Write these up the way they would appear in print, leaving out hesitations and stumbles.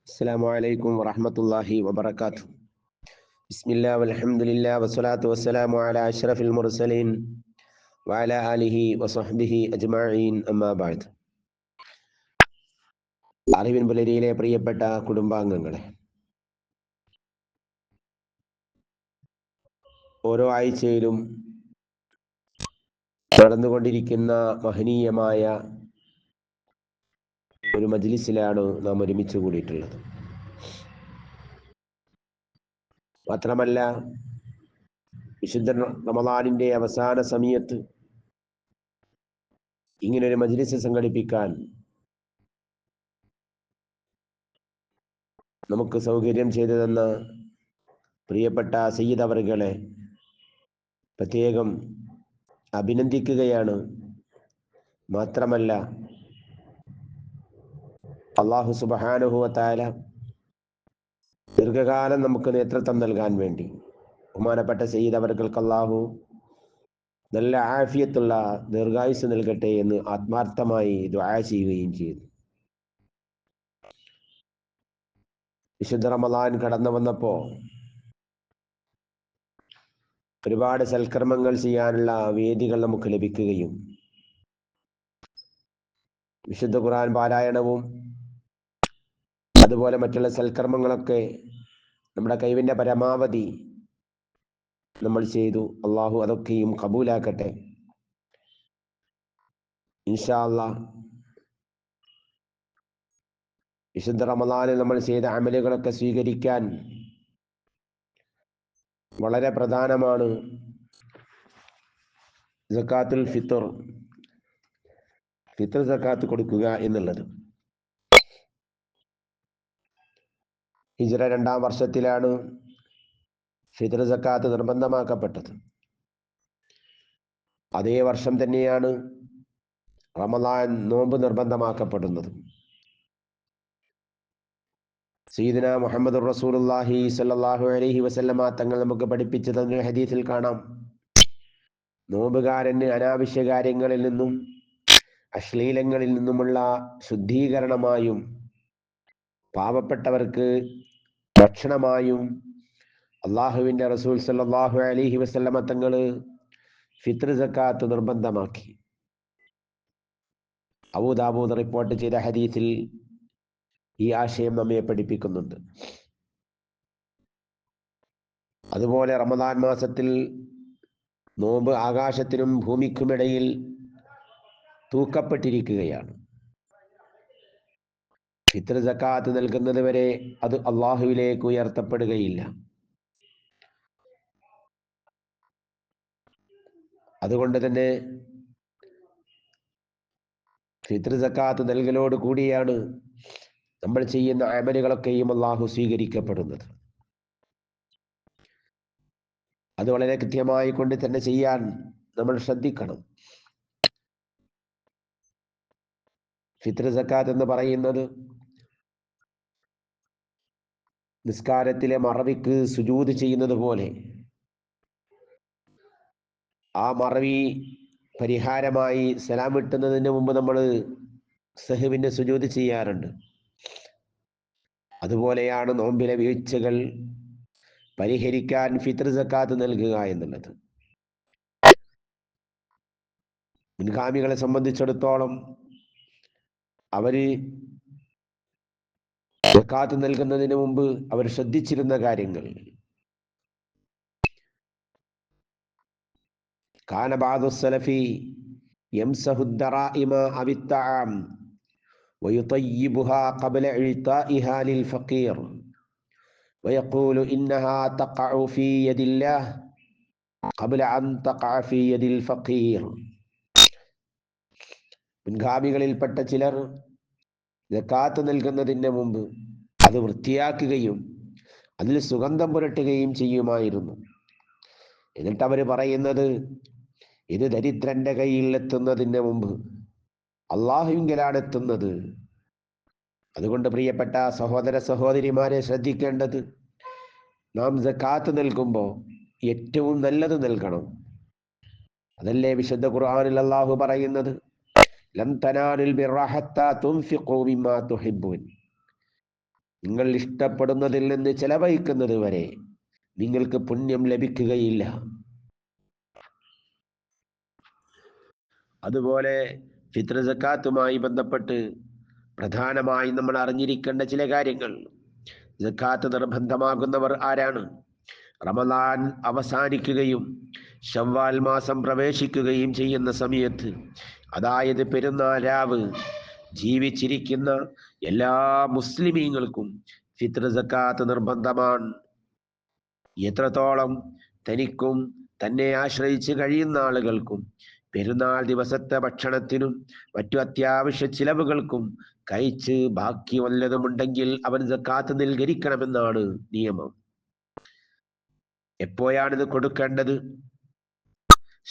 അസ്സലാമു അലൈക്കും വറഹ്മത്തുള്ളാഹി വബറകാതുഹു. ബിസ്മില്ലാ വൽഹംദുലില്ലാ വസ്സലാത്തു വസ്സലാമു അലാ അഷ്റഫിൽ മുർസലീൻ വഅലാ ആലിഹി വസഹ്ബിഹി അജ്മഈൻ. അമ്മാ ബഅദ്. അറിവിൻ പുലരിയിലെ പ്രിയപ്പെട്ട കുടുംബാംഗങ്ങളെ, ഓരോ ആഴ്ചയിലും നടന്നുകൊണ്ടിരിക്കുന്ന മഹനീയമായ ഒരു മജ്ലിസിലാണ് നാം ഒരുമിച്ച് കൂടിയിട്ടുള്ളത്. മാത്രമല്ല, വിശുദ്ധ റമളാനിന്റെ അവസാന സമയത്ത് ഇങ്ങനൊരു മജ്ലിസ് സംഘടിപ്പിക്കാൻ നമുക്ക് സൗകര്യം ചെയ്തു തന്ന പ്രിയപ്പെട്ട സയ്യിദ് അവറുകളെ പ്രത്യേകം അഭിനന്ദിക്കുകയാണ്. മാത്രമല്ല, അല്ലാഹു സുബ്ഹാനഹു വ തആല ദീർഘകാലം നമുക്ക് നേതൃത്വം നൽകാൻ വേണ്ടി ബഹുമാനപ്പെട്ട സയ്യിദ് അവറുകൾക്ക് അല്ലാഹു നല്ല ആഫിയത്തുള്ള ദീർഘായുസ് നൽകട്ടെ എന്ന് ആത്മാർത്ഥമായി ദുആ ചെയ്യുകയും ചെയ്തു. വിശുദ്ധ റമളാൻ കടന്നു വന്നപ്പോൾ ഒരുപാട് സൽക്കർമ്മങ്ങൾ ചെയ്യാനുള്ള വേദികൾ നമുക്ക് ലഭിക്കുകയും വിശുദ്ധ ഖുർആൻ പാരായണവും അതുപോലെ മറ്റുള്ള സൽക്കർമ്മങ്ങളൊക്കെ നമ്മുടെ കഴിവിൻ്റെ പരമാവധി നമ്മൾ ചെയ്തു. അള്ളാഹു അതൊക്കെയും കബൂലാക്കട്ടെ ഇൻഷാ അല്ലാഹ്. വിശുദ്ധ റമളാനിൽ നമ്മൾ ചെയ്ത അമലുകളൊക്കെ സ്വീകരിക്കാൻ വളരെ പ്രധാനമാണ് സക്കാത്തുൽ ഫിത്ർ, ഫിത്ർ സക്കാത്ത് കൊടുക്കുക എന്നുള്ളത്. ഹിജ്റ 2-ാം വർഷത്തിലാണ് ഫിത്ർ സക്കാത്ത് നിർബന്ധമാക്കപ്പെട്ടത്. അതേ വർഷം തന്നെയാണ് റമളാൻ നോമ്പ് നിർബന്ധമാക്കപ്പെടുന്നത്. സയ്യിദുനാ മുഹമ്മദുർ റസൂലുള്ളാഹി സ്വല്ലല്ലാഹു അലൈഹി വസല്ലമ തങ്ങൾ നമുക്ക് പഠിപ്പിച്ചു തന്ന ഹദീസിൽ കാണാം, നോമ്പുകാരന് അനാവശ്യ കാര്യങ്ങളിൽ നിന്നും അശ്ലീലങ്ങളിൽ നിന്നുമുള്ള ശുദ്ധീകരണമായും പാവപ്പെട്ടവർക്ക് ഭക്ഷണമായും അള്ളാഹുവിൻ്റെ റസൂൽ സ്വല്ലല്ലാഹു അലൈഹി വസല്ലമ തങ്ങൾ ഫിത്ർ സക്കാത്ത് നിർബന്ധമാക്കി. അബൂ ദാവൂദ് റിപ്പോർട്ട് ചെയ്ത ഹദീസിൽ ഈ ആശയം നമ്മെ പഠിപ്പിക്കുന്നുണ്ട്. അതുപോലെ റമദാൻ മാസത്തിൽ നോമ്പ് ആകാശത്തിനും ഭൂമിക്കുമിടയിൽ തൂക്കപ്പെട്ടിരിക്കുകയാണ്. ഫിത്ർ സക്കാത്ത് നൽകുന്നത് വരെ അത് അള്ളാഹുവിലേക്ക് ഉയർത്തപ്പെടുകയില്ല. അതുകൊണ്ട് തന്നെ ഫിത്ർ സക്കാത്ത് നൽകലോട് കൂടിയാണ് നമ്മൾ ചെയ്യുന്ന അമലുകളൊക്കെയും അള്ളാഹു സ്വീകരിക്കപ്പെടുന്നത്. അത് വളരെ കൃത്യമായി കൊണ്ട് തന്നെ ചെയ്യാൻ നമ്മൾ ശ്രദ്ധിക്കണം. ഫിത്ർ സക്കാത്ത് എന്ന് പറയുന്നത് നിസ്കാരത്തിലെ മറവിക്ക് സുജൂദ് ചെയ്യുന്നത് പോലെ ആ മറവി പരിഹാരമായി സലാം വിട്ടുന്നതിന് മുമ്പ് നമ്മൾ സഹവിന്റെ സുജൂദ് ചെയ്യാറുണ്ട്. അതുപോലെയാണ് നോമ്പിലെ വീഴ്ചകൾ പരിഹരിക്കാൻ ഫിത്ർ സക്കാത്ത് നൽകുക എന്നുള്ളത്. മുൻഗാമികളെ സംബന്ധിച്ചിടത്തോളം അവര് സക്കാത്ത് നൽകുന്നതിന് മുമ്പ് അവർ ശ്രദ്ധിച്ചിരുന്ന കാര്യങ്ങൾ, കാന ബഅദു സലഫി യംസഹു ദറാഇമ അവിത്തആം വയുതയ്യിബുഹാ ഖബ്ല ഇഅതാഇഹാ ലിൽ ഫഖീർ വയഖൂലു ഇന്നഹാ തഖഉ ഫീ യദില്ലാഹ് ഖബ്ല അൻ തഖഅ ഫീ യദിൽ ഫഖീർ. മുൻഗാമികളിൽപ്പെട്ട ചിലർ സക്കാത്ത് നൽകുന്നതിന് മുമ്പ് അത് വൃത്തിയാക്കുകയും അതിൽ സുഗന്ധം പുരട്ടുകയും ചെയ്യുമായിരുന്നു. എന്നിട്ട് അവർ പറയുന്നത്, ഇത് ദരിദ്രന്റെ കയ്യിൽ എത്തുന്നതിന് മുമ്പ് അള്ളാഹുവിങ്കലാണ് എത്തുന്നത്. അതുകൊണ്ട് പ്രിയപ്പെട്ട സഹോദര സഹോദരിമാരെ ശ്രദ്ധിക്കേണ്ടത്, നാം സക്കാത്ത് നൽകുമ്പോൾ ഏറ്റവും നല്ലത് നൽകണം. അതല്ലേ വിശുദ്ധ ഖുർആനിൽ അള്ളാഹു പറയുന്നത്, ലൻ തനാലുൽ ബിർറ ഹത്താ തുൻഫിഖൂ മിമ്മാ തുഹിബ്ബൂൻ. നിങ്ങൾ ഇഷ്ടപ്പെടുന്നതിൽ നിന്ന് ചെലവഴിക്കുന്നത് വരെ നിങ്ങൾക്ക് പുണ്യം ലഭിക്കുകയില്ല. അതുപോലെ ഫിത്ർ സക്കാത്തുമായി ബന്ധപ്പെട്ട് പ്രധാനമായി നമ്മൾ അറിഞ്ഞിരിക്കേണ്ട ചില കാര്യങ്ങൾ. സക്കാത്ത് നിർബന്ധമാകുന്നവർ ആരാണ്? റമദാൻ അവസാനിക്കുകയും ശവ്വാൽ മാസം പ്രവേശിക്കുകയും ചെയ്യുന്ന സമയത്ത്, അതായത് പെരുന്നാൾ രാവ്, ജീവിച്ചിരിക്കുന്ന എല്ലാ മുസ്ലിമീങ്ങൾക്കും ഫിത്ർ സക്കാത്ത് നിർബന്ധമാണ്. എത്രത്തോളം തനിക്കും തന്നെ ആശ്രയിച്ച് കഴിയുന്ന ആളുകൾക്കും പെരുന്നാൾ ദിവസത്തെ ഭക്ഷണത്തിനും മറ്റു അത്യാവശ്യ ചിലവുകൾക്കും കഴിച്ച് ബാക്കി വല്ലതുമുണ്ടെങ്കിൽ അവൻ സക്കാത്ത് നൽകരിക്കണമെന്നാണ് നിയമം. എപ്പോഴാണിത് കൊടുക്കേണ്ടത്?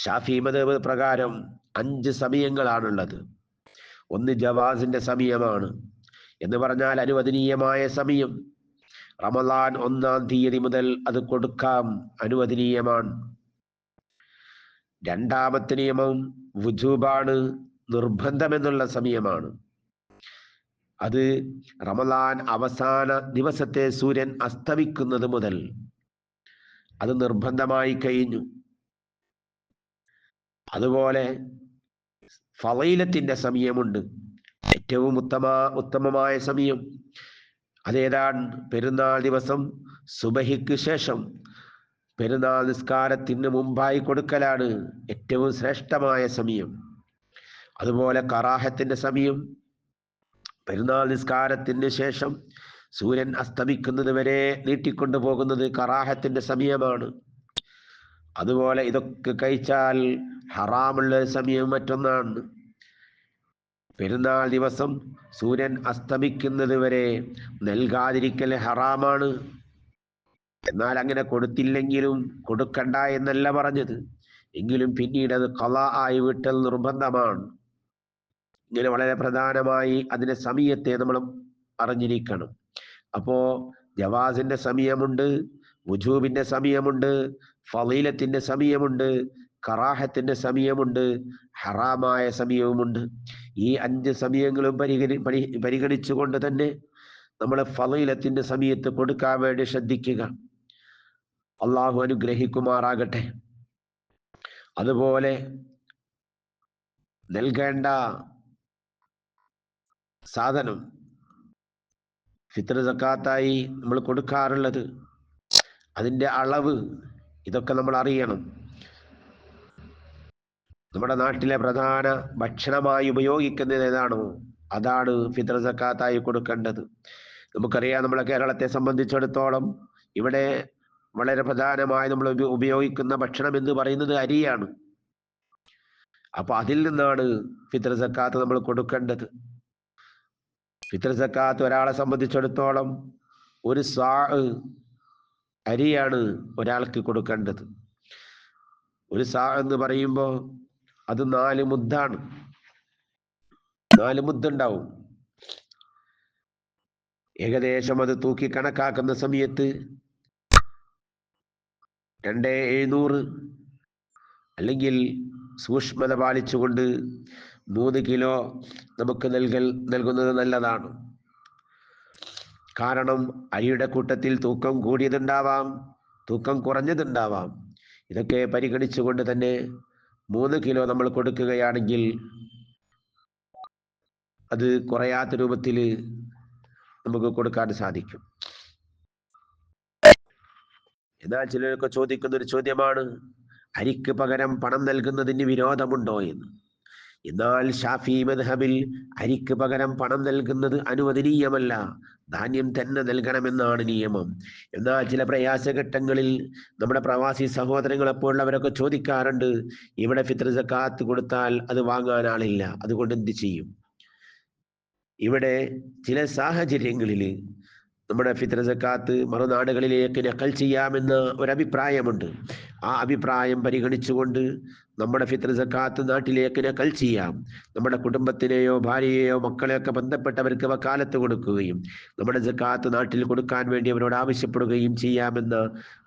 ഷാഫി മദ്ഹബ് പ്രകാരം 5 സമയങ്ങളാണുള്ളത്. ഒന്ന് ജവാസിന്റെ സമയമാണ്, എന്ന് പറഞ്ഞാൽ അനുവദനീയമായ സമയം. റമദാൻ 1-ാം തീയതി മുതൽ അത് കൊടുക്കാം, അനുവദനീയമാണ്. രണ്ടാമത്തെ നിയമം വുജൂബാണ്, നിർബന്ധമെന്നുള്ള സമയമാണ്. അത് റമദാൻ അവസാന ദിവസത്തെ സൂര്യൻ അസ്തമിക്കുന്നത് മുതൽ അത് നിർബന്ധമായി കഴിഞ്ഞു. അതുപോലെ ഫളീലത്തിന്റെ സമയമുണ്ട്, ഏറ്റവും ഉത്തമമായ സമയം. അതേതാണ്? പെരുന്നാൾ ദിവസം സുബഹിക്ക് ശേഷം പെരുന്നാൾ നിസ്കാരത്തിന് മുമ്പായി കൊടുക്കലാണ് ഏറ്റവും ശ്രേഷ്ഠമായ സമയം. അതുപോലെ കറാഹത്തിന്റെ സമയം പെരുന്നാൾ നിസ്കാരത്തിന് ശേഷം സൂര്യൻ അസ്തമിക്കുന്നത് വരെ നീട്ടിക്കൊണ്ടു പോകുന്നത് കറാഹത്തിന്റെ സമയമാണ്. അതുപോലെ ഇതൊക്കെ കഴിച്ചാൽ ഹറാമുള്ള സമയം മറ്റൊന്നാണ്. പെരുന്നാൾ ദിവസം സൂര്യൻ അസ്തമിക്കുന്നത് വരെ നൽകാതിരിക്കൽ ഹറാമാണ്. എന്നാൽ അങ്ങനെ കൊടുത്തില്ലെങ്കിലും കൊടുക്കണ്ട എന്നല്ല പറഞ്ഞത്, എങ്കിലും പിന്നീട് അത് ഖളാ ആയി വീട്ടൽ നിർബന്ധമാണ്. ഇങ്ങനെ വളരെ പ്രധാനമായി അതിന്റെ സമയത്തെ നമ്മൾ അറിഞ്ഞിരിക്കണം. അപ്പോ ജവാസിന്റെ സമയമുണ്ട്, വുജൂബിന്റെ സമയമുണ്ട്, ഫളീലത്തിന്റെ സമയമുണ്ട്, കറാഹത്തിന്റെ സമയമുണ്ട്, ഹറാമായ സമയവുമുണ്ട്. ഈ 5 സമയങ്ങളും പരിഗണിച്ചുകൊണ്ട് തന്നെ നമ്മൾ ഫളീലത്തിന്റെ സമയത്ത് കൊടുക്കാൻ വേണ്ടി ശ്രദ്ധിക്കുക. അള്ളാഹു അനുഗ്രഹിക്കുമാറാകട്ടെ. അതുപോലെ നൽകേണ്ട സാധനം, ഫിത്ർ സക്കാത്തായി നമ്മൾ കൊടുക്കാറുള്ളത്, അതിൻ്റെ അളവ്, ഇതൊക്കെ നമ്മൾ അറിയണം. നമ്മുടെ നാട്ടിലെ പ്രധാന ഭക്ഷണമായി ഉപയോഗിക്കുന്നത് ഏതാണോ അതാണ് ഫിത്ർ സക്കാത്തായി കൊടുക്കേണ്ടത്. നമുക്കറിയാം, നമ്മളെ കേരളത്തെ സംബന്ധിച്ചിടത്തോളം ഇവിടെ വളരെ പ്രധാനമായി നമ്മൾ ഉപയോഗിക്കുന്ന ഭക്ഷണം എന്ന് പറയുന്നത് അരിയാണ്. അപ്പൊ അതിൽ നിന്നാണ് ഫിത്ർ സക്കാത്ത് നമ്മൾ കൊടുക്കേണ്ടത്. ഫിത്ർ സക്കാത്ത് ഒരാളെ സംബന്ധിച്ചിടത്തോളം 1 സാ അരിയാണ് ഒരാൾക്ക് കൊടുക്കേണ്ടത്. 1 സാ എന്ന് പറയുമ്പോൾ അത് 4 മുദ്ദാണ്. 4 മുദ്ദുണ്ടാവും. ഏകദേശം അത് തൂക്കി കണക്കാക്കുന്ന സമയത്ത് 2700 അല്ലെങ്കിൽ സൂക്ഷ്മത പാലിച്ചുകൊണ്ട് 3 കിലോ നമുക്ക് നൽകുന്നത് നല്ലതാണ്. കാരണം അരിയുടെ കൂട്ടത്തിൽ തൂക്കം കൂടിയതുണ്ടാവാം, തൂക്കം കുറഞ്ഞതുണ്ടാവാം. ഇതൊക്കെ പരിഗണിച്ചുകൊണ്ട് തന്നെ 3 കിലോ നമ്മൾ കൊടുക്കുകയാണെങ്കിൽ അത് കുറയാത്ത രൂപത്തിൽ നമുക്ക് കൊടുക്കാൻ സാധിക്കും. എന്നാൽ ചിലരൊക്കെ ചോദിക്കുന്ന ഒരു ചോദ്യമാണ്, അരിക്ക് പകരം പണം നൽകുന്നതിന് വിരോധമുണ്ടോ എന്ന്. എന്നാൽ ഷാഫി മദ്ഹബിൽ അരിക്ക് പകരം പണം നൽകുന്നത് അനുവദനീയമല്ല, ധാന്യം തന്നെ നൽകണമെന്നാണ് നിയമം. എന്നാൽ ചില പ്രയാസഘട്ടങ്ങളിൽ നമ്മുടെ പ്രവാസി സഹോദരങ്ങളെപ്പോലുള്ളവരൊക്കെ ചോദിക്കാറുണ്ട്, ഇവിടെ ഫിത്ർ സക്കാത്ത് കൊടുത്താൽ അത് വാങ്ങാൻ ആളില്ല, അതുകൊണ്ട് എന്ത് ചെയ്യും? ഇവിടെ ചില സാഹചര്യങ്ങളിൽ നമ്മുടെ ഫിത്ർ സക്കാത്ത് മറുനാടുകളിലേക്ക് നഖൽ ചെയ്യാമെന്ന ഒരഭിപ്രായമുണ്ട്. ആ അഭിപ്രായം പരിഗണിച്ചുകൊണ്ട് നമ്മുടെ ഫിത്ർ സക്കാത്ത് നാട്ടിലേക്ക് നഖൽ ചെയ്യാം. നമ്മുടെ കുടുംബത്തിനെയോ ഭാര്യയെയോ മക്കളെയൊക്കെ ബന്ധപ്പെട്ടവർക്ക് വക്കാലത്ത് കൊടുക്കുകയും നമ്മുടെ സക്കാത്ത് നാട്ടിൽ കൊടുക്കാൻ വേണ്ടി അവരോട് ആവശ്യപ്പെടുകയും ചെയ്യാമെന്ന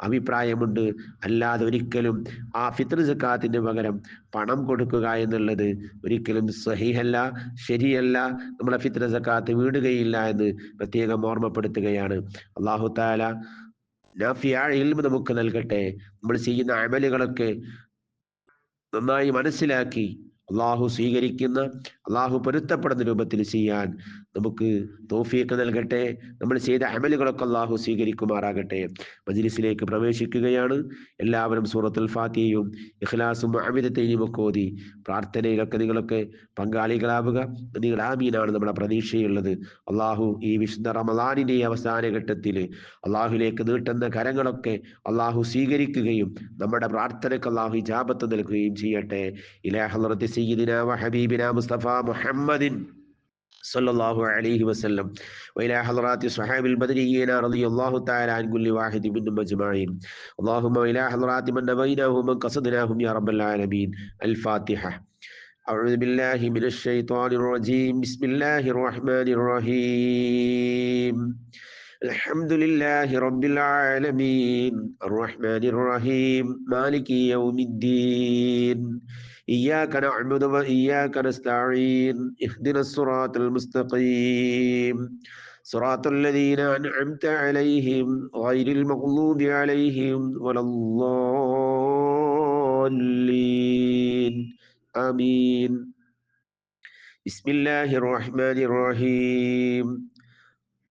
അഭിപ്രായമുണ്ട്. അല്ലാതെ ഒരിക്കലും ആ ഫിത്ർ സക്കാത്തിന് പകരം പണം കൊടുക്കുക എന്നുള്ളത് ഒരിക്കലും സഹീഹല്ല, ശരിയല്ല. നമ്മുടെ ഫിത്ർ സക്കാത്ത് വീടുകയില്ല എന്ന് പ്രത്യേകം ഓർമ്മപ്പെടുത്തുകയാണ്. അല്ലാഹു തആല നാഫിയായ ഇൽമ് നമുക്ക് നൽകട്ടെ. നമ്മൾ ചെയ്യുന്ന അമലുകളൊക്കെ നന്നായി മനസ്സിലാക്കി അള്ളാഹു സ്വീകരിക്കുന്ന, അള്ളാഹു പൊരുത്തപ്പെടുന്ന രൂപത്തിൽ ചെയ്യാൻ നമുക്ക് തൗഫീഖ് നൽകട്ടെ. നമ്മൾ ചെയ്ത അമലുകളൊക്കെ അള്ളാഹു സ്വീകരിക്കുമാറാകട്ടെ. മജ്ലിസിലേക്ക് പ്രവേശിക്കുകയാണ്. എല്ലാവരും സൂറത്തുൽ ഫാത്തിഹയും ഇഖ്ലാസും അമിതത്തെയും ഒക്കെ ഓതി പ്രാർത്ഥനയിലൊക്കെ നിങ്ങളൊക്കെ പങ്കാളികളാവുക. നിങ്ങൾ ആമീനാണ് നമ്മുടെ പ്രതീക്ഷയുള്ളത്. അള്ളാഹു ഈ വിശുദ്ധ റമളാനിന്റെ അവസാന ഘട്ടത്തിൽ അള്ളാഹുലേക്ക് നീട്ടുന്ന കരങ്ങളൊക്കെ അള്ളാഹു സ്വീകരിക്കുകയും നമ്മുടെ പ്രാർത്ഥനയ്ക്ക് അള്ളാഹു ഇജാബത്ത് നൽകുകയും ചെയ്യട്ടെ. ഇലാ ഹളറത്തി സയ്യിദിനാ വ ഹബീബിനാ മുസ്തഫ മുഹമ്മദിൻ സല്ലല്ലാഹു അലൈഹി വസല്ലം വഇലാ ഹളറാത്തി സ്വഹാബിൽ ബദരിയ്യീന റളിയല്ലാഹു തആല അൻ കുല്ലി വാഹിദി മിൻഹും അജ്മഈൻ. അല്ലാഹുമ്മ ഇലാ ഹളറാത്തി മൻ നബൈനാഹും മൻ ഖസദ്നാഹും യാ റബ്ബൽ ആലമീൻ. അൽ ഫാത്തിഹ. أعوذ بالله من الشيطان الرجيم. بسم الله الرحمن الرحيم. الحمد لله رب العالمين الرحمن الرحيم مالك يوم الدين إياك نعبد وإياك نستعين اهدنا الصراط المستقيم صراط الذين أنعمت عليهم غير المغضوب عليهم ولا الضالين آمين. بسم الله الرحمن الرحيم.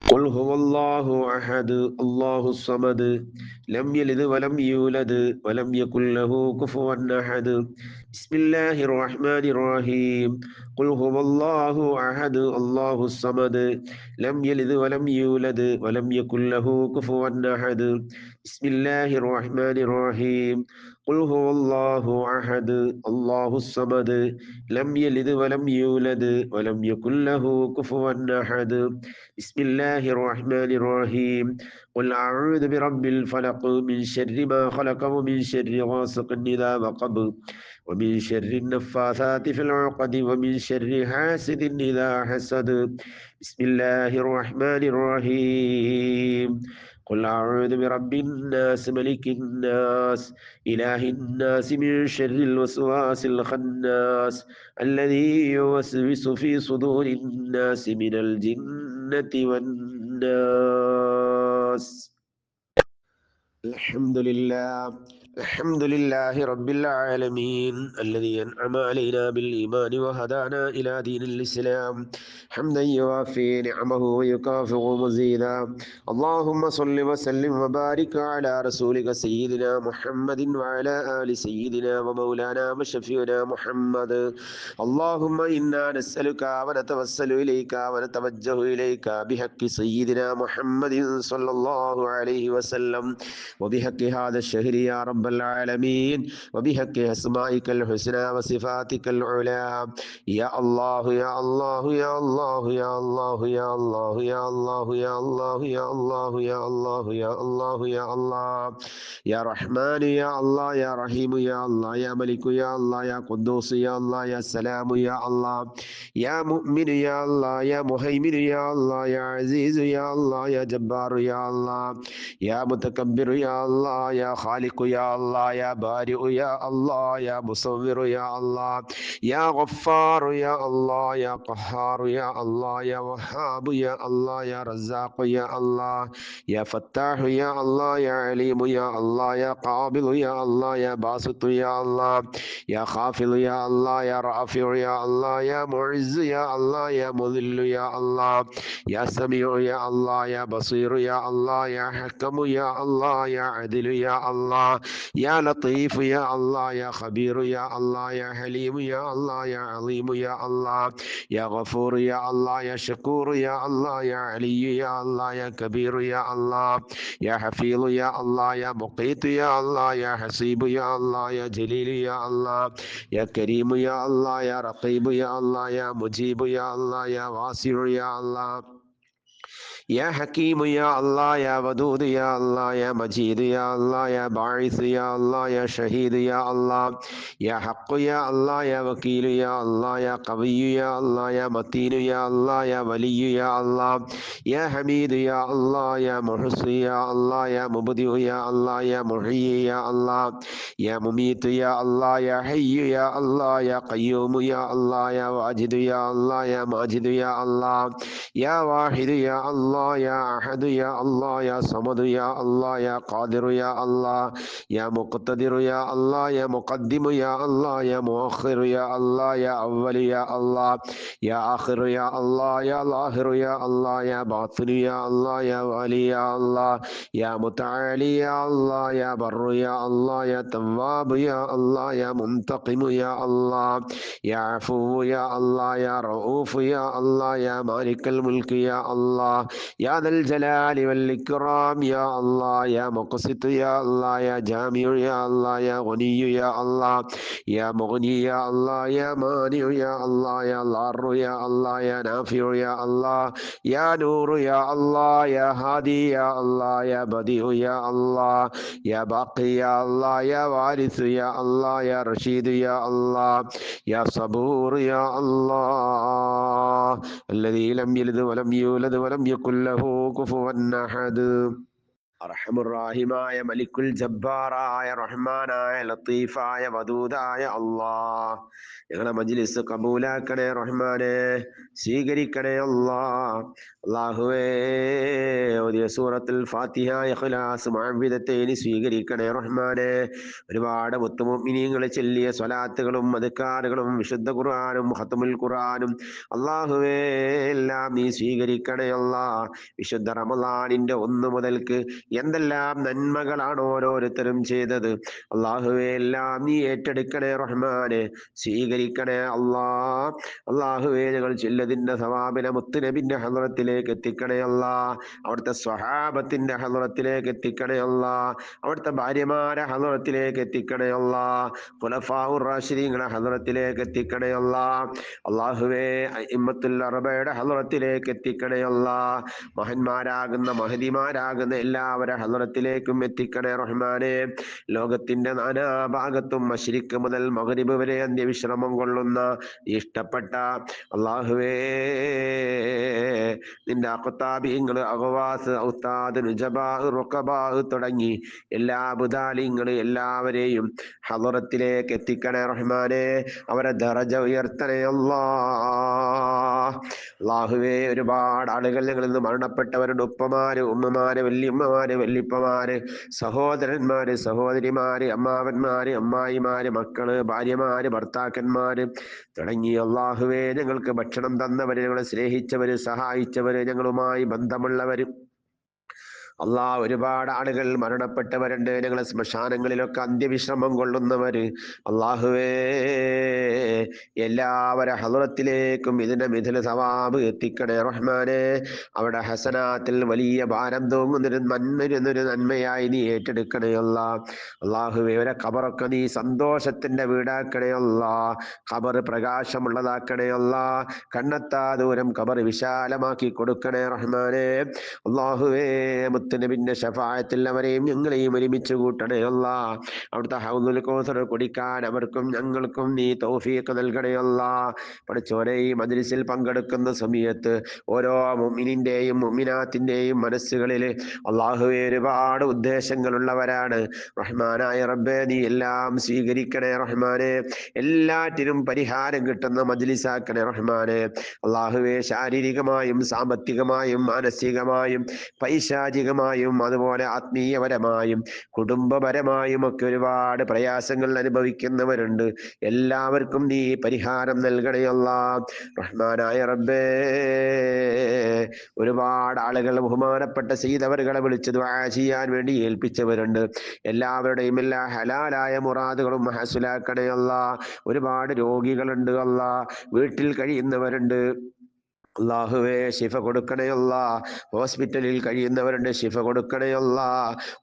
قل هو الله أحد الله الصمد لم يلد ولم يولد ولم يكن له كفوا أحد. بسم الله الرحمن الرحيم. قل هو الله أحد الله الصمد لم يلد ولم يولد ولم يكن له كفوا أحد. بسم الله الرحمن الرحيم. قل هو الله أحد الله الصمد لم يلد ولم يولد ولم يكن له كفوا أحد. بسم الله الرحمن الرحيم. قل أعوذ برب الفلق من شر ما خلق ومن شر غاسق إذا وقب ومن شر النفاثات في العقد ومن شر حاسد إذا حسد. بسم الله الرحمن الرحيم. قل أعوذ برب الناس ملك الناس إله الناس من شر الوسواس الخناس الذي يوسوس في صدور الناس من الجنة والناس. الحمد لله الحمد لله رب العالمين الذي أنعم علينا بالإيمان وهدانا إلى دين الإسلام حمدا يوافي نعمه ويكافئ مزيدا. اللهم صل وسلم وبارك على رسولك سيدنا محمد وعلى آل سيدنا ومولانا وشفيعنا محمد. اللهم إنا نسألك ونتوسل إليك ونتوجه إليك بحق سيدنا محمد صلى الله عليه وسلم وبحق هذا الشهر يا رب العالمين وبحق أسمائك الحسنى وصفاتك العلى. يا الله يا الله يا الله يا الله يا الله يا الله يا الله يا الله يا الله يا الله يا الله يا رحمن يا الله يا رحيم يا الله يا ملك يا الله يا قدوس يا الله يا سلام يا الله يا مؤمن يا الله يا مهيمن يا الله يا عزيز يا الله يا جبار يا الله يا متكبر يا الله يا خالق يا الله يا بارئ يا الله يا مصور يا الله يا غفار يا الله يا قهار يا الله يا وهاب يا الله يا رزاق يا الله يا فتاح يا الله يا عليم يا الله يا قابل يا الله يا باسط يا الله يا خافض يا الله يا رافع يا الله يا معز يا الله يا مذل يا الله يا سميع يا الله يا بصير يا الله يا حكم يا الله يا عدل يا الله يا لطيف يا الله يا خبير يا الله يا حليم يا الله يا عظيم يا الله يا غفور يا الله يا شكور يا الله يا علي يا الله يا كبير يا الله يا حفيظ يا الله يا مقيت يا الله يا حسيب يا الله يا جليل يا الله يا كريم يا الله يا رقيب يا الله يا مجيب يا الله يا واسع يا الله يا حكيم يا الله يا ودود يا الله يا مجيد يا الله يا باعث يا الله يا شهيد يا الله يا حق يا الله يا وكيل يا الله يا قوي يا الله يا متين يا الله يا ولي يا الله يا حميد يا الله يا محصي يا الله يا مبدئ يا الله يا محيي يا الله يا مميت يا الله يا حي يا الله يا قيوم يا الله يا واجد يا الله يا ماجد يا الله يا واحد يا الله يا أحد يا الله يا صمد يا الله يا قادر يا الله يا مقتدر يا الله يا مقدم يا الله يا مؤخر يا الله يا أول يا الله يا آخر يا الله يا ظاهر يا الله يا باطن يا الله يا والي يا الله يا متعالي يا الله يا بر يا الله يا تواب يا الله يا منتقم يا الله يا عفو يا الله يا رؤوف يا الله يا مالك الملك يا الله يا ذا الجلال والإكرام يا الله يا مقسط يا الله يا جامع يا الله يا غني يا الله يا مغني يا الله يا مانع يا الله يا ضار يا الله يا نافع يا الله يا نور يا الله يا هادي يا الله يا بديع يا الله يا باقي يا الله يا وارث يا الله يا رشيد يا الله يا صبور يا الله الذي لم يلد ولم يولد ولم يكن له كفوا أحد അർഹമുറാഹിമായ മലിക്കുൽ ജബ്ബാറായ റഹ്മാനായ ലത്തീഫായ വദൂദായ അല്ലാഹ് ഞങ്ങളെ മജ്ലിസ് കബൂലാക്കണേ റഹ്മാനെ, സ്വീകരിക്കണേ അല്ലാഹ്. അല്ലാഹുവേ ഓതിയ സൂറത്തുൽ ഫാത്തിഹ ഇഖ്ലാസ് മുഅവ്വിദത്തൈനി സ്വീകരിക്കണേ റഹ്മാനെ. ഒരുപാട് മുത്തുമുഅ്മിനീങ്ങൾ ചൊല്ലിയ സ്വലാത്തുകളും അദ്കാറുകളും വിശുദ്ധ ഖുർആനും ഖത്മുൽ ഖുർആനും അല്ലാഹുവേ എല്ലാം നീ സ്വീകരിക്കണേ അല്ലാഹ്. വിശുദ്ധ റമളാനിന്റെ 1 മുതൽക്ക് എന്തെല്ലാം നന്മകളാണ് ഓരോരുത്തരും ചെയ്തത്, അള്ളാഹുവേ എല്ലാം നീ ഏറ്റെടുക്കണേ റഹ്മാനെ, സ്വീകരിക്കണേ അല്ലാഹ്. അള്ളാഹുവേ ഞങ്ങൾ ചൊല്ലതിന്റെ സവാബിനെ മുത്തുനബിന്റെ ഹളറത്തിലേക്ക് എത്തിക്കണേ അല്ലാഹ്. അവിടുത്തെ സ്വഹാബത്തിന്റെ ഹളറത്തിലേക്ക് എത്തിക്കണേ അല്ലാഹ്. അവിടുത്തെ ഭാര്യമാരെ ഹളറത്തിലേക്ക് എത്തിക്കണേ അല്ലാഹ്. ഖുലഫാഉർ റാഷിദീങ്ങളെ ഹളറത്തിലേക്ക് എത്തിക്കണേ അല്ലാഹ്. അള്ളാഹുവേ ഇമ്മത്തുൽ അറബയുടെ ഹളറത്തിലേക്ക് എത്തിക്കണേ അല്ലാഹ്. മഹന്മാരാകുന്ന മഹദിമാരാകുന്ന എല്ലാവരുടെ ഹളറത്തിലേക്കും എത്തിക്കണേ റഹ്മാനെ. ലോകത്തിന്റെ നാനാഭാഗത്തും മശ്രിക്ക് മുതൽ മഗ്രിബ് വരെ അന്ത്യവിശ്രമം കൊള്ളുന്ന ഇഷ്ടപ്പെട്ട അള്ളാഹുവേ നിന്റെ അഖ്താബീങ്ങൾ അഖവാസ് ഔത്താദ് നുജബാ റുഖബാ തുടങ്ങി എല്ലാ ബുദാലിങ്ങൾ എല്ലാവരെയും ഹളറത്തിലേക്ക് എത്തിക്കണേ റഹ്മാനെ. അവരെ ദറജ ഉയർത്തണേ അല്ലാഹ്. അള്ളാഹുവേ ഒരുപാട് ആളുകൾ ഞങ്ങളിൽ നിന്ന് മരണപ്പെട്ടവരുടെ ഉപ്പമാര് ഉമ്മമാര് വല്യമ്മമാര് വല്യപ്പമാര് സഹോദരന്മാര് സഹോദരിമാര് അമ്മാവന്മാര് അമ്മായിമാര് മക്കള് ഭാര്യമാര് ഭർത്താക്കന്മാര് തുടങ്ങി അള്ളാഹുവേ ഞങ്ങൾക്ക് ഭക്ഷണം തന്നവര്, ഞങ്ങളെ സ്നേഹിച്ചവര്, സഹായിച്ചവര്, ഞങ്ങളുമായി ബന്ധമുള്ളവര് അള്ളാഹ് ഒരുപാട് ആളുകൾ മരണപ്പെട്ടവരുണ്ട്. ഞങ്ങളെ ശ്മശാനങ്ങളിലൊക്കെ അന്ത്യവിശ്രമം കൊള്ളുന്നവര് അള്ളാഹുവേ എല്ലാവരെ ഹളറത്തിലേക്കും ഇതിന്റെ മിഥില സവാബ് എത്തിക്കണേ റഹ്മാനെ. അവിടെ ഹസനാത്തിൽ വലിയ ഭാരം തൂങ്ങുന്നൊരു നന്മയായി നീ ഏറ്റെടുക്കണേ അല്ലാഹ്. അള്ളാഹുവേ അവരെ ഖബറൊക്കെ നീ സന്തോഷത്തിന്റെ വീടാക്കണേ അല്ലാഹ്. ഖബർ പ്രകാശമുള്ളതാക്കണേ അല്ലാഹ്. കണ്ണെത്താ ദൂരം ഖബർ വിശാലമാക്കി കൊടുക്കണേ റഹ്മാനെ. അള്ളാഹുവേ മുത്തുനബിന്റെ ശഫാഅത്തിൽ അവരെയും ഞങ്ങളെയും ഒരുമിച്ച് കൂട്ടണേ അല്ലാഹ്. അവിടുത്തെ ഹൗദുൽ കൗസർ കുടിക്കാൻ അവർക്കും ഞങ്ങൾക്കും നീ തൗഫീഖ് നൽകണേ അല്ലാഹ്. പഠിച്ചോനെ ഈ മജ്ലിസിൽ പങ്കെടുക്കുന്ന സമയത്ത് ഓരോ മുഅ്മിനിന്റെയും മുഅ്മിനാത്തിന്റെയും മനസ്സുകളിൽ അള്ളാഹുവേ ഒരുപാട് ഉദ്ദേശങ്ങളുള്ളവരാണ്. റഹ്മാനായ റബ്ബേ നീ എല്ലാം സ്വീകരിക്കണേ റഹ്മാനെ. എല്ലാറ്റിനും പരിഹാരം കിട്ടുന്ന മജ്ലിസാക്കണേ റഹ്മാനെ. അള്ളാഹുവേ ശാരീരികമായും സാമ്പത്തികമായും മാനസികമായും പൈശാചികമായും അതുപോലെ ആത്മീയപരമായും കുടുംബപരമായും ഒക്കെ ഒരുപാട് പ്രയാസങ്ങൾ അനുഭവിക്കുന്നവരുണ്ട്. എല്ലാവർക്കും നീ പരിഹാരം നൽകണേ അല്ലാഹ്. റഹ്മാനായ റബ്ബേ ഒരുപാട് ആളുകൾ ബഹുമാനപ്പെട്ട സയ്യിദവറുകളെ വിളിച്ച് ദുആ ചെയ്യാൻ വേണ്ടി ഏൽപ്പിച്ചവരുണ്ട്. എല്ലാവരുടെയും എല്ലാ ഹലാലായ മുറാദുകളും ഹസുലാക്കണേ അല്ലാഹ്. ഒരുപാട് രോഗികളുണ്ട് അല്ലാഹ്, വീട്ടിൽ കഴിയുന്നവരുണ്ട്, അള്ളാഹുവേ ശിഫ കൊടുക്കണയല്ല. ഹോസ്പിറ്റലിൽ കഴിയുന്നവരുണ്ട്, ശിഫ കൊടുക്കണയല്ല.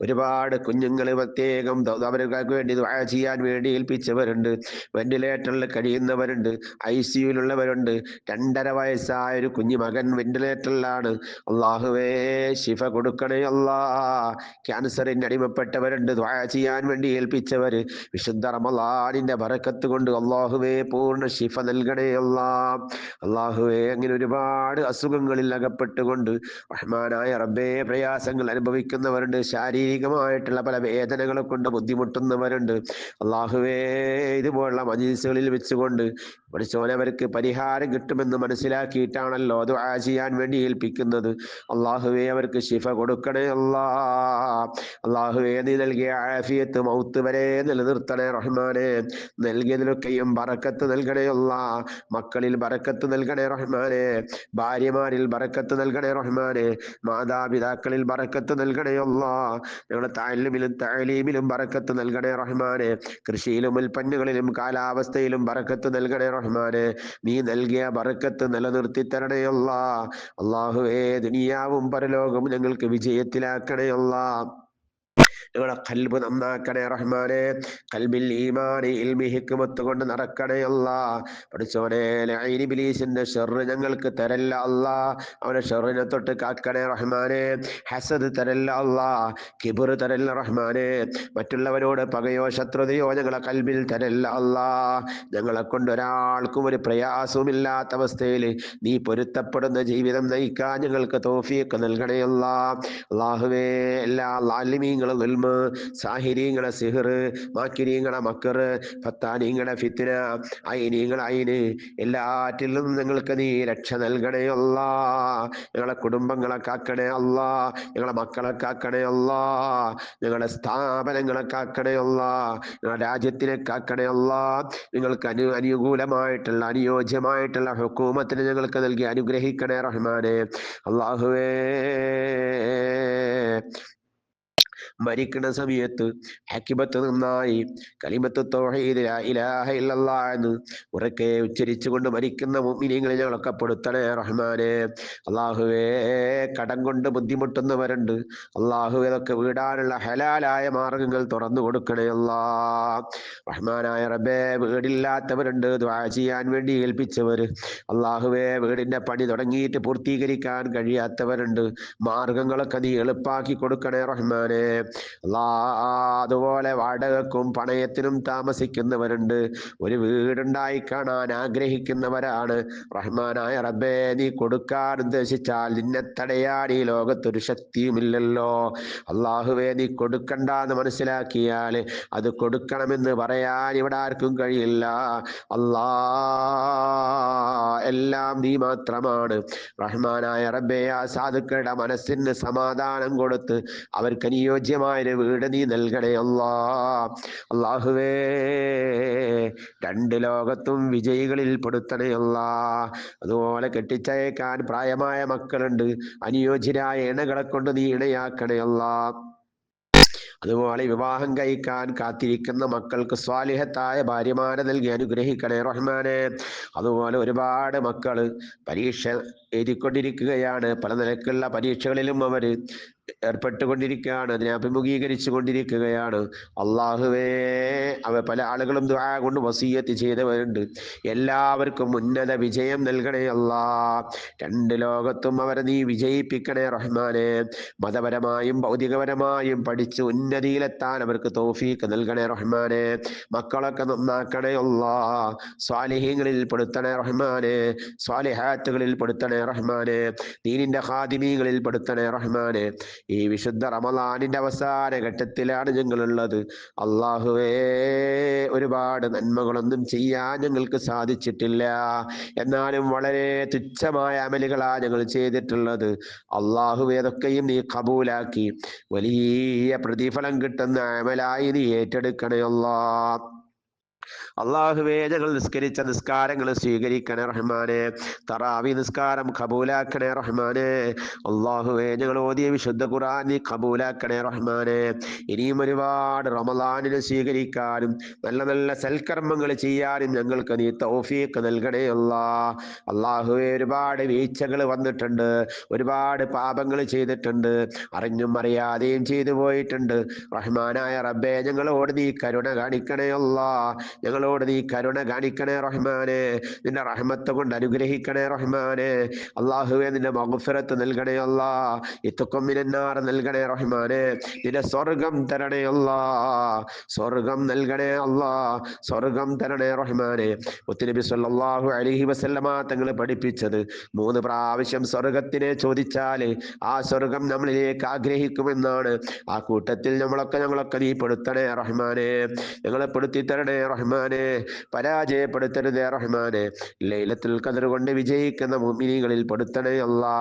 ഒരുപാട് കുഞ്ഞുങ്ങൾ പ്രത്യേകം അവർക്ക് വേണ്ടി ദുആ ചെയ്യാൻ വേണ്ടി ഏൽപ്പിച്ചവരുണ്ട്. വെന്റിലേറ്ററിൽ കഴിയുന്നവരുണ്ട്, ICUയിലുള്ളവരുണ്ട്. 2.5 വയസ്സായ ഒരു കുഞ്ഞു മകൻ വെന്റിലേറ്ററിലാണ്. അള്ളാഹുവേ ശിഫ കൊടുക്കണയല്ല. ക്യാൻസറിന് അടിമപ്പെട്ടവരുണ്ട്, ദുആ ചെയ്യാൻ വേണ്ടി ഏൽപ്പിച്ചവർ. വിശുദ്ധ റമളാനിന്റെ ബറക്കത്ത് കൊണ്ട് അള്ളാഹുവേ പൂർണ്ണ ശിഫ നൽകണയല്ല. അള്ളാഹുവേ അങ്ങനെ ഒരുപാട് അസുഖങ്ങളിൽ അകപ്പെട്ടുകൊണ്ട് റഹ്മാനായ റബ്ബേ പ്രയാസങ്ങൾ അനുഭവിക്കുന്നവരുണ്ട്, ശാരീരികമായിട്ടുള്ള പല വേദനകളെ കൊണ്ട് ബുദ്ധിമുട്ടുന്നവരുണ്ട്. അള്ളാഹുവേ ഇതുപോലുള്ള മജീസുകളിൽ വെച്ചുകൊണ്ട് പഠിച്ചോനെ അവർക്ക് പരിഹാരം കിട്ടുമെന്ന് മനസ്സിലാക്കിയിട്ടാണല്ലോ ദുആ ചെയ്യാൻ വേണ്ടി ഏൽപ്പിക്കുന്നത്. അള്ളാഹുവേ അവർക്ക് ശിഫ കൊടുക്കണേ അല്ലാ. അള്ളാഹുവേ നീ നൽകിയ ആഫിയത്ത് മൗത്ത് വരെ നിലനിർത്തണേ റഹ്മാനെ. നൽകിയതിലൊക്കെയും ബറക്കത്ത് നൽകണേ അല്ലാ. മക്കളിൽ ബറക്കത്ത് നൽകണേ റഹ്മാനെ. ഭാര്യമാരിൽ ബറക്കത്ത് നൽകണേ റഹ്മാനെ. മാതാപിതാക്കളിൽ ബറക്കത്ത് നൽകണേ അല്ലാ. ഞങ്ങളുടെ തഅലീമിലും ബറക്കത്ത് നൽകണേ റഹ്മാനെ. കൃഷിയിലും ഉൽപ്പന്നങ്ങളിലും കാലാവസ്ഥയിലും ബറക്കത്ത് നൽകണേ റഹ്മാനെ. നീ നൽകിയ ബറക്കത്ത് നിലനിർത്തി തരണേ അല്ലാ. അല്ലാഹുവേ ദുനിയാവും പരലോകവും ഞങ്ങൾക്ക് വിജയത്തിലാക്കണേ അല്ലാ. ഞങ്ങളുടെ ഖൽബ് നന്നാക്കണേ റഹ്മാനെ. ഖൽബിൽ ഈമാൻ ഇൽമി ഹിക്മത്ത് കൊണ്ട് നടക്കണേ അല്ലാ. പഠിച്ചോനെ ലഈൻ ഇബ്ലീസിന്റെ ഷർറ് ഞങ്ങൾക്ക് തരല്ല അല്ലാ. അവന്റെ ഷർറിനെ തൊട്ട് കാക്കണേ റഹ്മാനെ. ഹസദ് തരല്ല അല്ലാ. കിബ്ർ തരല്ല റഹ്മാനെ. മറ്റുള്ളവരോട് പകയോ ശത്രുതയോ ഞങ്ങളെ ഖൽബിൽ തരല്ല അല്ലാ. ഞങ്ങളെ കൊണ്ട് ഒരാൾക്കും ഒരു പ്രയാസവുമില്ലാത്ത അവസ്ഥയിൽ നീ പൊരുത്തപ്പെടുന്ന ജീവിതം നയിക്കാൻ ഞങ്ങൾക്ക് തൗഫീഖ് നൽകണേ അല്ലാ. അല്ലാഹുവേ എല്ലാ ലാലിമീങ്ങളും സാഹിരീങ്ങളെ സിഹർ, മാക്കിരീങ്ങളെ മക്കർ, ഫത്താനീങ്ങളെ ഫിത്ന, ഐനീങ്ങളെ ഐന് എല്ലാറ്റിൽ നിന്നും ഞങ്ങൾക്ക് നീ രക്ഷ നൽകണേ അല്ലാ. ഞങ്ങളെ കുടുംബങ്ങളെ കാക്കണേ അല്ലാ. ഞങ്ങളെ മക്കളെ കാക്കണേ അല്ലാ. ഞങ്ങളുടെ സ്ഥാപനങ്ങളെ കാക്കണേ അല്ലാ. ഞങ്ങളുടെ രാജ്യത്തിനെ കാക്കണേ അല്ലാ. നിങ്ങൾക്ക് അനുകൂലമായിട്ടുള്ള അനുയോജ്യമായിട്ടുള്ള ഹുക്കൂമത്തിനെ ഞങ്ങൾക്ക് നൽകി അനുഗ്രഹിക്കണേ റഹ്മാനെ. അല്ലാഹുവേ മരിക്കുന്ന സമയത്ത് ആക്കിബത്ത് നന്നായി കലിമത്ത് തൗഹീദ് ലാ ഇലാഹ ഇല്ലല്ലാഹ് എന്ന് ഉറക്കെ ഉച്ചരിച്ചുകൊണ്ട് മരിക്കുന്ന മുഅ്മിനീങ്ങളെ ഞങ്ങളൊക്കെ പെടുത്തണേ റഹ്മാനെ. അള്ളാഹുവേ കടം കൊണ്ട് ബുദ്ധിമുട്ടുന്നവരുണ്ട്, അള്ളാഹുവേ അതൊക്കെ വീടാനുള്ള ഹലാലായ മാർഗങ്ങൾ തുറന്നു കൊടുക്കണേ അല്ലാ. റഹ്മാനായ റബ്ബേ വീടില്ലാത്തവരുണ്ട്, ദുആ ചെയ്യാൻ വേണ്ടി ഏൽപ്പിച്ചവർ. അള്ളാഹുവേ വീടിന്റെ പണി തുടങ്ങിയിട്ട് പൂർത്തീകരിക്കാൻ കഴിയാത്തവരുണ്ട്, മാർഗങ്ങളൊക്കെ നീ എളുപ്പാക്കി കൊടുക്കണേ റഹ്മാനെ. അതുപോലെ വാടകക്കും പണയത്തിനും താമസിക്കുന്നവരുണ്ട്, ഒരു വീടുണ്ടായി കാണാൻ ആഗ്രഹിക്കുന്നവരാണ്. റഹ്മാനായ റബ്ബേ നീ കൊടുക്കാൻ ഉദ്ദേശിച്ചാൽ നിന്നെ തടയാൻ ഈ ലോകത്തൊരു ശക്തിയുമില്ലല്ലോ. അള്ളാഹുവേ നീ കൊടുക്കണ്ടെന്ന് മനസ്സിലാക്കിയാൽ അത് കൊടുക്കണമെന്ന് പറയാൻ ഇവിടെ ആർക്കും കഴിയില്ല. അല്ലാ എല്ലാം നീ മാത്രമാണ്. റഹ്മാനായ റബ്ബേ ആ സാധുക്കളുടെ മനസ്സിന് സമാധാനം കൊടുത്ത് അവർക്ക് അനുയോജ്യമായൊരു വീട് നീ നൽകണേ അല്ലാ. അള്ളാഹുവേ രണ്ട് ലോകത്തും വിജയികളിൽ പെടുത്തണേ അല്ലാ. അതുപോലെ കെട്ടിച്ചയക്കാൻ പ്രായമായ മക്കളുണ്ട്, അനുയോജ്യരായ ഇണകളെ കൊണ്ട് നീ ഇണയാക്കണേ അല്ലാ. അതുപോലെ വിവാഹം കഴിക്കാൻ കാത്തിരിക്കുന്ന മക്കൾക്ക് സ്വാലിഹത്തായ ഭാര്യമാരെ നൽകി അനുഗ്രഹിക്കണേ റഹ്മാനെ. അതുപോലെ ഒരുപാട് മക്കള് പരീക്ഷ എഴുതിക്കൊണ്ടിരിക്കുകയാണ്, പല നിലക്കുള്ള പരീക്ഷകളിലും അവർ ഏർപ്പെട്ടുകൊണ്ടിരിക്കുകയാണ്, അതിനെ അഭിമുഖീകരിച്ചു കൊണ്ടിരിക്കുകയാണ്. അള്ളാഹുവേ പല ആളുകളും ദുആ കൊണ്ട് വസിയ്യത്ത് ചെയ്തവരുണ്ട്. എല്ലാവർക്കും ഉന്നത വിജയം നൽകണേ അല്ലാ. രണ്ട് ലോകത്തും അവരെ നീ വിജയിപ്പിക്കണേ റഹ്മാനെ. മതപരമായും ഭൗതികപരമായും പഠിച്ച് ഉന്നതിയിലെത്താൻ അവർക്ക് തൗഫീഖ് നൽകണേ റഹ്മാനെ. മക്കളൊക്കെ നന്നാക്കണേ അല്ലാ. സ്വാലിഹീങ്ങളിൽ പെടുത്തണേ റഹ്മാനെ. സ്വാലിഹാത്തുകളിൽ പെടുത്തണേ റഹ്മാനെ. ദീനിന്റെ ഖാദിമീങ്ങളിൽ പെടുത്തണേ റഹ്മാനെ. ഈ വിശുദ്ധ റമളാനിന്റെ അവസാന ഘട്ടത്തിലാണ് ഞങ്ങളുള്ളത്. അള്ളാഹുവേ ഒരുപാട് നന്മകളൊന്നും ചെയ്യാൻ ഞങ്ങൾക്ക് സാധിച്ചിട്ടില്ല, എന്നാലും വളരെ തുച്ഛമായ അമലുകളാ ഞങ്ങൾ ചെയ്തിട്ടുള്ളത്. അള്ളാഹുവേ അതൊക്കെയും നീ കബൂലാക്കി വലിയ പ്രതിഫലം കിട്ടുന്ന അമലായി നീ ഏറ്റെടുക്കണേ അല്ലാ. അള്ളാഹുവേ, ഞങ്ങൾ നിസ്കരിച്ച നിസ്കാരങ്ങൾ സ്വീകരിക്കണേ റഹ്മാനെ. തറാവി നിസ്കാരം ഖബൂലാക്കണേ റഹ്മാനെ. അള്ളാഹുവേ, ഞങ്ങൾ ഓതിയ വിശുദ്ധ ഖുർആൻ നീ ഖബൂലാക്കണേ റഹ്മാനെ. ഇനിയും ഒരുപാട് റമളാനിനെ സ്വീകരിക്കാനും നല്ല നല്ല സൽക്കർമ്മങ്ങൾ ചെയ്യാനും ഞങ്ങൾക്ക് നീ തൗഫീഖ് നൽകണേ അല്ലാ. അള്ളാഹുവേ, ഒരുപാട് വീഴ്ചകൾ വന്നിട്ടുണ്ട്, ഒരുപാട് പാപങ്ങൾ ചെയ്തിട്ടുണ്ട്, അറിഞ്ഞും അറിയാതെയും ചെയ്തു പോയിട്ടുണ്ട്. റഹ്മാനായ റബ്ബേ, ഞങ്ങളോട് നീ കരുണ കാണിക്കണേ അല്ലാ. ഞങ്ങളോട് നീ കരുണ കാണിക്കണേ റഹ്മാനെ. നിന്റെ റഹ്മത്ത് കൊണ്ട് അനുഗ്രഹിക്കണേ റഹ്മാനെ. അള്ളാഹുവേ, നിന്റെ മഗ്ഫിറത്ത് നൽകണേ അല്ലാ. ഇത്ഖും മിനന്നാർ നൽകണേ റഹ്മാനെ. നിന്റെ സ്വർഗം തരണേ അല്ലാ. സ്വർഗം നൽകണേ അല്ലാ. സ്വർഗം തരണേ റഹ്മാനെ. മുത്തുനബി സല്ലല്ലാഹു അലൈഹി വസല്ലമ തങ്ങൾ പഠിപ്പിച്ചത് 3 പ്രാവശ്യം സ്വർഗത്തിനെ ചോദിച്ചാൽ ആ സ്വർഗം നമ്മളിലേക്ക് ആഗ്രഹിക്കുമെന്നാണ്. ആ കൂട്ടത്തിൽ ഞങ്ങളൊക്കെ നീ പെടുത്തണേ റഹ്മാനെ. ഞങ്ങളെ പെടുത്തി തരണേ റഹ്മാനെ. പരാജയപ്പെടുത്തരുതേ റഹ്മാനെ. ലൈലത്തുൽ ഖദ്ർ കൊണ്ട് വിജയിക്കുന്ന മുഅ്മിനീങ്ങളിൽ പെടുത്തണേ അല്ലാ.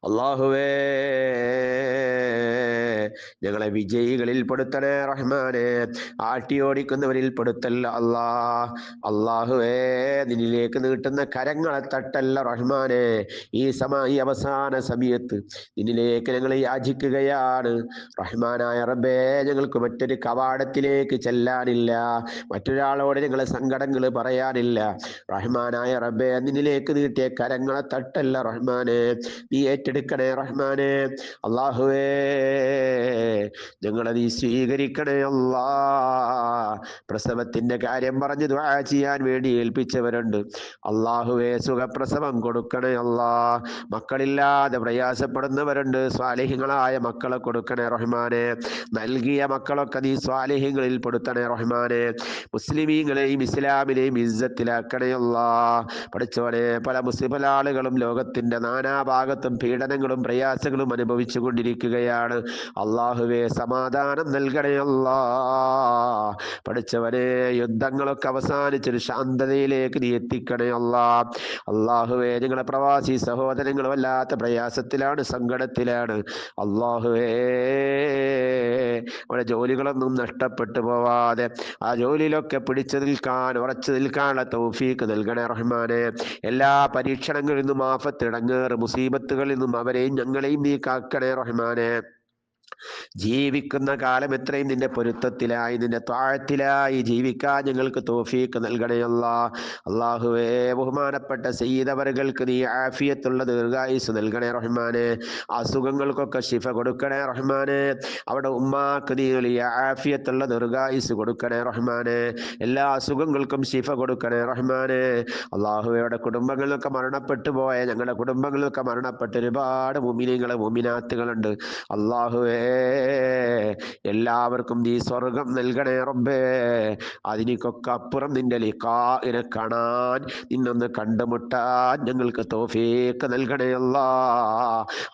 അള്ളാഹുവേ, ഞങ്ങളെ വിജയികളിൽ പെടുത്തണേ റഹ്മാനെ. ആട്ടിയോടിക്കുന്നവരിൽ പെടുത്തല്ല അല്ലാ. അള്ളാഹുവേ, നിന്നിലേക്ക് നീട്ടുന്ന കരങ്ങളെ തട്ടല്ല റഹ്മാനെ. ഈ അവസാന സമയത്ത് നിന്നിലേക്ക് ഞങ്ങൾ യാചിക്കുകയാണ് റഹ്മാനായ റബ്ബേ. ഞങ്ങൾക്ക് മറ്റൊരു കവാടത്തിലേക്ക് ചെല്ലാനില്ല, മറ്റൊരാളോട് ഞങ്ങളെ സങ്കടങ്ങൾ പറയാനില്ല. റഹ്മാനായ റബ്ബേ, നിന്നിലേക്ക് നീട്ടിയ കരങ്ങളെ തട്ടല്ല റഹ്മാനെ. നീ ഏറ്റെടുക്കണേ റഹ്മാനെ. അള്ളാഹുവേ, ഞങ്ങളെ നീ സ്വീകരിക്കണേ അല്ലാ. പ്രസവത്തിന്റെ കാര്യം പറഞ്ഞ് ദുആ ചെയ്യാൻ വേണ്ടി ഏൽപ്പിച്ചവരുണ്ട്. അള്ളാഹുവേ, സുഖപ്രസവം കൊടുക്കണേ അല്ലാ. മക്കളില്ലാതെ പ്രയാസപ്പെടുന്നവരുണ്ട്. സ്വാലിഹ്യങ്ങളായ മക്കളെ കൊടുക്കണേ റഹ്മാനെ. നൽകിയ മക്കളൊക്കെ നീ സ്വാലിഹ്യങ്ങളിൽ പെടുത്തണേ റഹ്മാനെ. മുസ്ലിമീങ്ങളെയും ഇസ്ലാമിനെയും ഇസ്സത്തിലാക്കണേ അല്ലാ. പഠിച്ചവനെ, പല ആളുകളും ലോകത്തിന്റെ നാനാഭാഗത്തും പീഡനങ്ങളും പ്രയാസങ്ങളും അനുഭവിച്ചു കൊണ്ടിരിക്കുകയാണ്. അള്ളാഹുവേ, സമാധാനം നൽകണേ അല്ലാ. പഠിച്ചവനെ, യുദ്ധങ്ങളൊക്കെ അവസാനിച്ചൊരു ശാന്തതയിലേക്ക് നീ എത്തിക്കണേ അല്ലാ. അള്ളാഹുവേ, ഞങ്ങളെ പ്രവാസി സഹോദരങ്ങൾ വല്ലാത്ത പ്രയാസത്തിലാണ്, സങ്കടത്തിലാണ്. അള്ളാഹുവേ, അവിടെ ജോലികളൊന്നും നഷ്ടപ്പെട്ടു പോവാതെ ആ ജോലിയിലൊക്കെ പിടിച്ചു നിൽക്കാൻ, ഉറച്ചു നിൽക്കാനുള്ള തൗഫീഖ് നൽകണേ റഹ്മാനെ. എല്ലാ പരീക്ഷണങ്ങളിൽ നിന്നും, ആഫത്ത്, ഇടങ്ങേറ്, മുസീബത്തുകളിൽ നിന്നും അവരെയും ഞങ്ങളെയും നീ കാക്കണേ റഹ്മാനെ. ജീവിക്കുന്ന കാലം എത്രയും നിന്റെ പൊരുത്തത്തിലായി, നിന്റെ താഴത്തിലായി ജീവിക്കാൻ ഞങ്ങൾക്ക് തൗഫീഖ് നൽകണേ അല്ലാ. അള്ളാഹുവേ, ബഹുമാനപ്പെട്ട സയ്യിദ് അവറുകൾക്ക് നീ ആഫിയത്തുള്ള ദീർഘായുസ് നൽകണേ റഹ്മാനെ. അസുഖങ്ങൾക്കൊക്കെ ശിഫ കൊടുക്കണേ റഹ്മാനെ. അവിടെ ഉമ്മാക്ക് നീ വലിയ ആഫിയത്തുള്ള ദീർഘായുസ് കൊടുക്കണേ റഹ്മാനെ. എല്ലാ അസുഖങ്ങൾക്കും ശിഫ കൊടുക്കണേ റഹ്മാനെ. അള്ളാഹുവയുടെ കുടുംബങ്ങളിലൊക്കെ മരണപ്പെട്ടു പോയ, ഞങ്ങളുടെ കുടുംബങ്ങളിലൊക്കെ മരണപ്പെട്ട ഒരുപാട് മുഅ്മിനീങ്ങളെ മുഅ്മിനാത്തുകളുണ്ട്. അള്ളാഹുവേ, എല്ലാവർക്കും നീ സ്വർഗം നൽകണേ റബ്ബേ. അതിനൊക്കെ അപ്പുറം നിന്റെ ലിഖാഇനെ കാണാൻ, നിന്നൊന്ന് കണ്ടുമുട്ടാൻ ഞങ്ങൾക്ക് തൗഫീഖ് നൽകണേ അല്ലാ.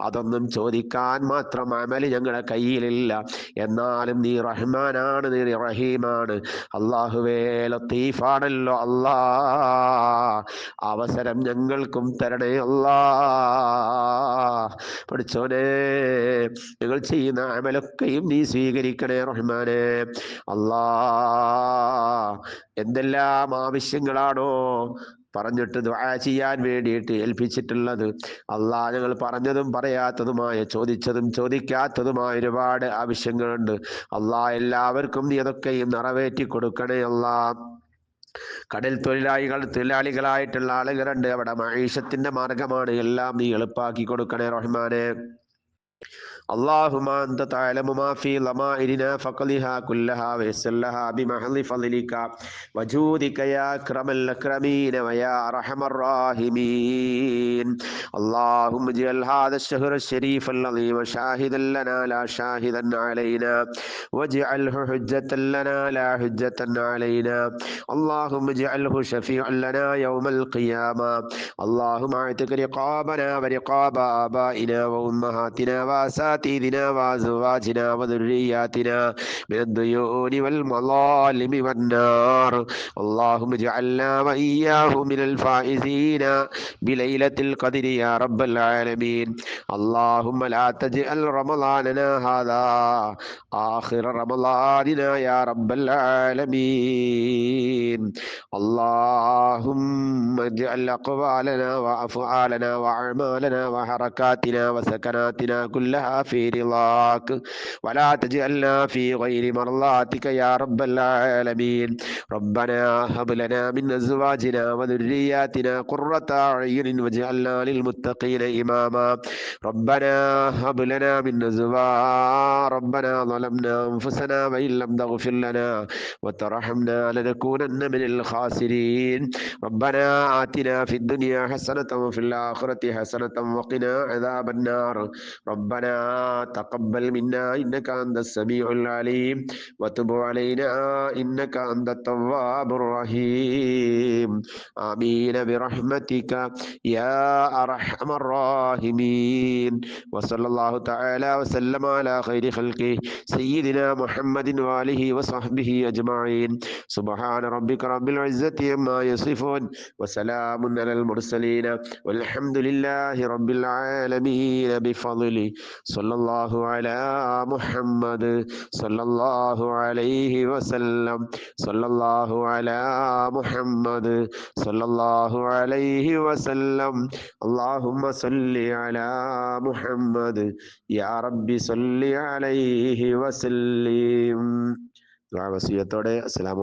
അതൊന്നും ചോദിക്കാൻ മാത്രം അമല് ഞങ്ങളുടെ കയ്യിലില്ല. എന്നാലും നീ റഹ്മാനാണ്, നീ റഹീമാണ്. അള്ളാഹുവേ, ലത്തീഫാണല്ലോ അല്ലാ. അവസരം ഞങ്ങൾക്കും തരണേ അല്ലാ. പഠിച്ചോനെ, ഞങ്ങൾ ചെയ്യുന്ന അമലൊക്കെയും നീ സ്വീകരിക്കണേ റഹ്മാനെ. അല്ലാ, എന്തെല്ലാം ആവശ്യങ്ങളാണോ പറഞ്ഞിട്ട് ദുആ ചെയ്യാൻ വേണ്ടിയിട്ട് ഏൽപ്പിച്ചിട്ടുള്ളത്, അല്ലാ, ഞങ്ങൾ പറഞ്ഞതും പറയാത്തതുമായ, ചോദിച്ചതും ചോദിക്കാത്തതുമായ ഒരുപാട് ആവശ്യങ്ങളുണ്ട്. അല്ലാ, എല്ലാവർക്കും നീ അതൊക്കെയും നിറവേറ്റി കൊടുക്കണേ അല്ലാ. കടൽ തൊഴിലാളികളായിട്ടുള്ള ആളുകളുണ്ട്, അവിടെ മഈശത്തിന്റെ മാർഗമാണ്, എല്ലാം നീ എളുപ്പാക്കി കൊടുക്കണേ റഹ്മാനെ. اللهم أنت تعلم ما في ضمائرنا فقلها كلها ويسر لها بمحض فضلك وجودك يا أكرم الأكرمين ويا أرحم الراحمين. اللهم اجعل هذا الشهر الشريف العظيم شاهدا لنا لا شاهدا علينا، واجعله حجة لنا لا حجة علينا. اللهم اجعله شفيعا لنا يوم القيامة. اللهم اعتق رقابنا ورقاب آبائنا وأمهاتنا وأساتذتنا شياطيننا وأزواجنا وذرياتنا من الديون والمظالم والنار. اللهم اجعلنا وإياه من الفائزين بليلة القدر يا رب العالمين. اللهم لا تجعل رمضاننا هذا آخر رمضاننا يا رب العالمين. اللهم اجعل أقوالنا وأفعالنا وأعمالنا وحركاتنا وسكناتنا كلها في رضاك، ولا تجعلنا في غير مرضاتك يا رب العالمين. ربنا هب لنا من أزواجنا وذرياتنا قرة أعين واجعلنا للمتقين إماما. ربنا هب لنا من ربنا ظلمنا أنفسنا وإن لم تغفر لنا وترحمنا لنكونن من الخاسرين. ربنا آتنا في الدنيا حسنة وفي الآخرة حسنة وقنا عذاب النار. ربنا تقبل منا إنك أنت السميع العليم وتب علينا إنك أنت التواب الرحيم. آمين برحمتك يا أرحم الراحمين. وصلى الله تعالى وسلم على خير خلقه سيدنا محمد وآله وصحبه أجمعين. سبحان ربك رب العزة عما يصفون وسلام على المرسلين والحمد لله رب العالمين بفضله. صلى الله على محمد صلى الله عليه وسلم. صلى الله على محمد صلى الله عليه وسلم. اللهم صل على محمد يا رب صل عليه وسلم. ദുആ വസിയത്തോടെ അസ്സലാമു